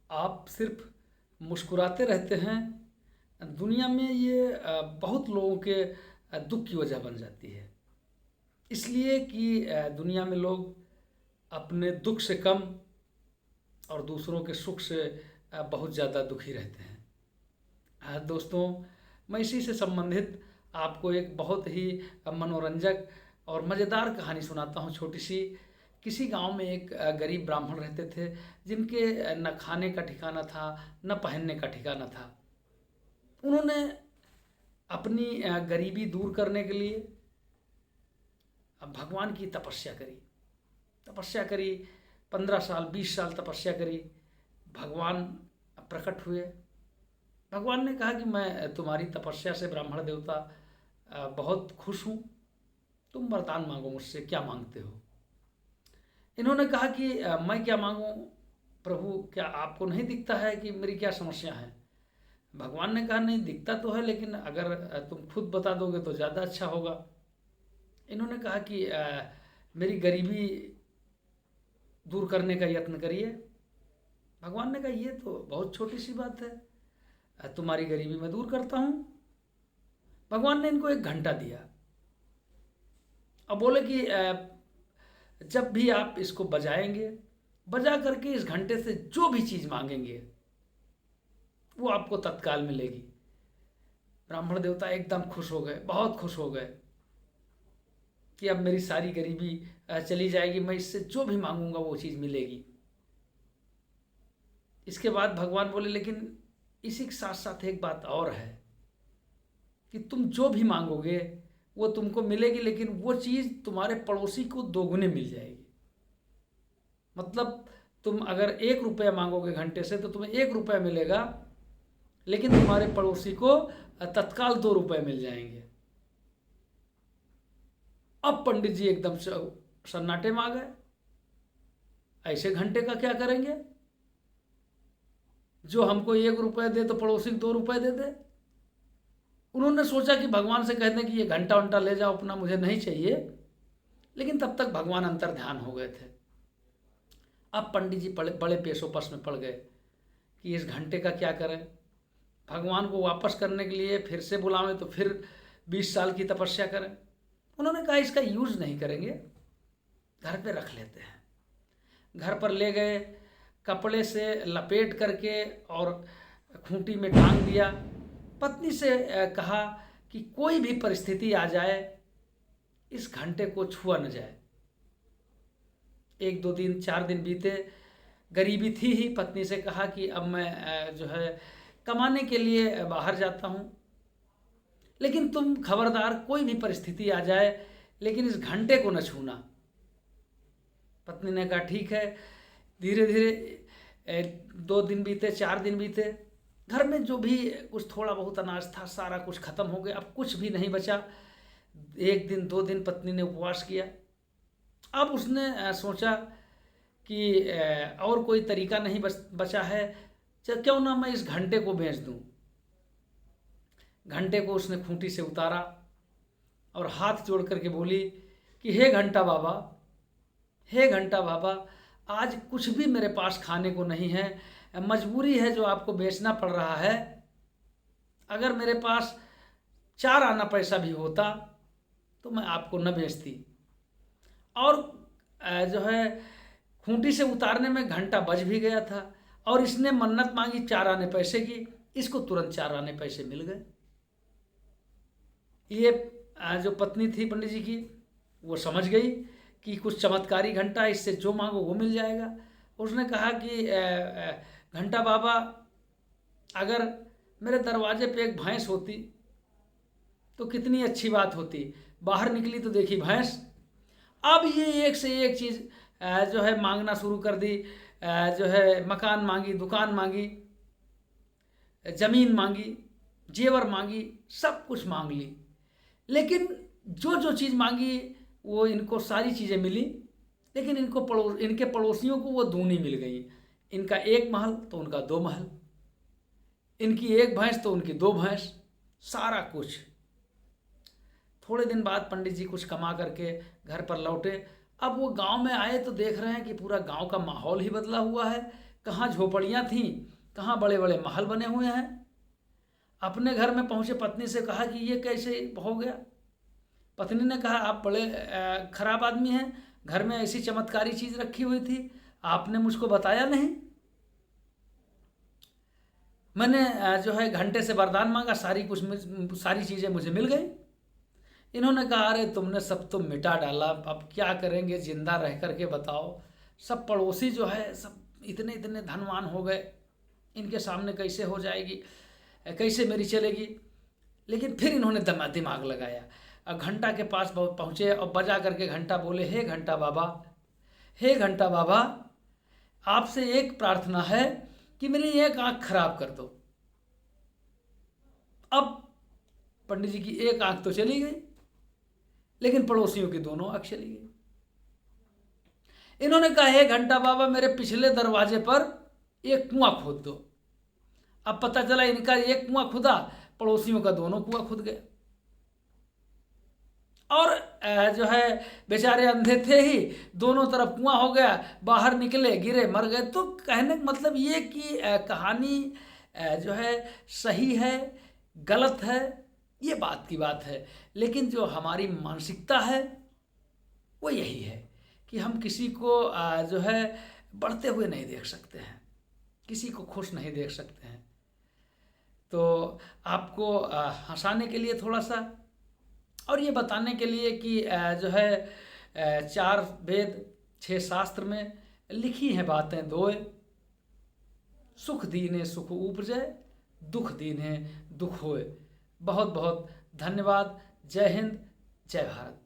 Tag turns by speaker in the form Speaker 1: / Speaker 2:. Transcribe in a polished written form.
Speaker 1: आप सिर्फ मुस्कुराते रहते हैं, दुनिया में ये बहुत लोगों के दुख की वजह बन जाती है। इसलिए कि दुनिया में लोग अपने दुख से कम और दूसरों के सुख से बहुत ज़्यादा दुखी रहते हैं। दोस्तों, मैं इसी से संबंधित आपको एक बहुत ही मनोरंजक और मज़ेदार कहानी सुनाता हूँ, छोटी सी। किसी गांव में एक गरीब ब्राह्मण रहते थे, जिनके न खाने का ठिकाना था, न पहनने का ठिकाना था। उन्होंने अपनी गरीबी दूर करने के लिए भगवान की तपस्या करी। 15 साल 20 साल तपस्या करी। भगवान प्रकट हुए। भगवान ने कहा कि मैं तुम्हारी तपस्या से ब्राह्मण देवता बहुत खुश हूँ। तुम वरदान मांगो मुझसे, क्या मांगते हो? इन्होंने कहा कि मैं क्या मांगूं प्रभु, क्या आपको नहीं दिखता है कि मेरी क्या समस्या है? भगवान ने कहा नहीं दिखता तो है, लेकिन अगर तुम खुद बता दोगे तो ज़्यादा अच्छा होगा। इन्होंने कहा कि मेरी गरीबी दूर करने का यत्न करिए। भगवान ने कहा ये तो बहुत छोटी सी बात है, तुम्हारी गरीबी मैं दूर करता हूँ। भगवान ने इनको एक घंटा दिया और बोले कि जब भी आप इसको बजाएंगे, बजा करके इस घंटे से जो भी चीज़ मांगेंगे वो आपको तत्काल मिलेगी। ब्राह्मण देवता एकदम खुश हो गए, बहुत खुश हो गए कि अब मेरी सारी गरीबी चली जाएगी, मैं इससे जो भी मांगूंगा वो चीज़ मिलेगी। इसके बाद भगवान बोले लेकिन इसी के साथ साथ एक बात और है कि तुम जो भी मांगोगे वो तुमको मिलेगी, लेकिन वो चीज़ तुम्हारे पड़ोसी को दोगुने मिल जाएगी। मतलब तुम अगर 1 रुपया मांगोगे घंटे से तो तुम्हें 1 रुपया मिलेगा, लेकिन तुम्हारे पड़ोसी को तत्काल 2 रुपये मिल जाएंगे। अब पंडित जी एकदम से सन्नाटे में आ गए। ऐसे घंटे का क्या करेंगे? जो हमको 1 रुपया दे तो पड़ोसी को 2 रुपये दे दे। उन्होंने सोचा कि भगवान से कह दें कि ये घंटा वंटा ले जाओ अपना, मुझे नहीं चाहिए। लेकिन तब तक भगवान अंतर ध्यान हो गए थे। अब पंडित जी बड़े पेशोपस में पड़ गए कि इस घंटे का क्या करें। भगवान को वापस करने के लिए फिर से बुलावें तो फिर 20 साल की तपस्या करें। उन्होंने कहा इसका यूज़ नहीं करेंगे, घर पे रख लेते हैं। घर पर ले गए, कपड़े से लपेट करके और खूंटी में टांग दिया। पत्नी से कहा कि कोई भी परिस्थिति आ जाए इस घंटे को छुआ न जाए। 1 2 दिन 4 दिन बीते, गरीबी थी ही। पत्नी से कहा कि अब मैं जो है कमाने के लिए बाहर जाता हूँ, लेकिन तुम खबरदार कोई भी परिस्थिति आ जाए लेकिन इस घंटे को न छूना। पत्नी ने कहा ठीक है। धीरे धीरे 2 दिन बीते, 4 दिन बीते। घर में जो भी कुछ थोड़ा बहुत अनाज था सारा कुछ खत्म हो गया, अब कुछ भी नहीं बचा। 1 दिन 2 दिन पत्नी ने उपवास किया। अब उसने सोचा कि और कोई तरीका नहीं बचा है, क्यों ना मैं इस घंटे को बेच दूं। घंटे को उसने खूंटी से उतारा और हाथ जोड़ करके बोली कि हे घंटा बाबा, हे घंटा बाबा, आज कुछ भी मेरे पास खाने को नहीं है, मजबूरी है जो आपको बेचना पड़ रहा है। अगर मेरे पास 4 आना पैसा भी होता तो मैं आपको न बेचती। और जो है खूंटी से उतारने में घंटा बज भी गया था और इसने मन्नत मांगी 4 आने पैसे की, इसको तुरंत 4 आने पैसे मिल गए। ये जो पत्नी थी पंडित जी की, वो समझ गई कि कुछ चमत्कारी घंटा है, इससे जो मांगो वो मिल जाएगा। उसने कहा कि घंटा बाबा, अगर मेरे दरवाजे पे एक भैंस होती तो कितनी अच्छी बात होती। बाहर निकली तो देखी भैंस। अब ये एक से एक चीज़ जो है मांगना शुरू कर दी। जो है मकान मांगी, दुकान मांगी, ज़मीन मांगी, जेवर मांगी, सब कुछ मांग ली। लेकिन जो जो चीज़ मांगी वो इनको सारी चीज़ें मिली, लेकिन इनके पड़ोसियों को वो दूनी मिल गई। इनका 1 महल तो उनका 2 महल, इनकी 1 भैंस तो उनकी 2 भैंस, सारा कुछ। थोड़े दिन बाद पंडित जी कुछ कमा करके घर पर लौटे। अब वो गांव में आए तो देख रहे हैं कि पूरा गांव का माहौल ही बदला हुआ है। कहाँ झोपड़ियाँ थीं, कहाँ बड़े बड़े महल बने हुए हैं। अपने घर में पहुँचे, पत्नी से कहा कि ये कैसे हो गया। पत्नी ने कहा आप बड़े खराब आदमी हैं, घर में ऐसी चमत्कारी चीज़ रखी हुई थी, आपने मुझको बताया नहीं। मैंने जो है घंटे से वरदान मांगा, सारी चीज़ें मुझे मिल गई। इन्होंने कहा अरे तुमने सब तो मिटा डाला, अब क्या करेंगे जिंदा रह करके बताओ। सब पड़ोसी जो है सब इतने इतने धनवान हो गए, इनके सामने कैसे हो जाएगी, कैसे मेरी चलेगी। लेकिन फिर इन्होंने दिमाग लगाया, अब घंटा के पास पहुँचे और बजा करके घंटा बोले, हे घंटा बाबा, हे घंटा बाबा, आपसे एक प्रार्थना है कि मेरी एक आँख खराब कर दो। अब पंडित जी की एक आँख तो चली गई, लेकिन पड़ोसियों की दोनों आँख चली गई। इन्होंने कहा हे घंटा बाबा, मेरे पिछले दरवाजे पर एक कुआं खोद दो। अब पता चला इनका एक कुआं खुदा, पड़ोसियों का दोनों कुआं खुद गए। और जो है बेचारे अंधे थे ही, दोनों तरफ कुआं हो गया, बाहर निकले, गिरे, मर गए। तो कहने का मतलब ये कि कहानी जो है सही है, गलत है, ये बात की बात है। लेकिन जो हमारी मानसिकता है वो यही है कि हम किसी को जो है बढ़ते हुए नहीं देख सकते हैं, किसी को खुश नहीं देख सकते हैं। तो आपको हंसाने के लिए थोड़ा सा, और ये बताने के लिए कि जो है 4 वेद 6 शास्त्र में लिखी हैं बातें दोए, सुख दीने सुख उपजे, दुख दीने दुख होए। बहुत बहुत धन्यवाद। जय हिंद, जय भारत।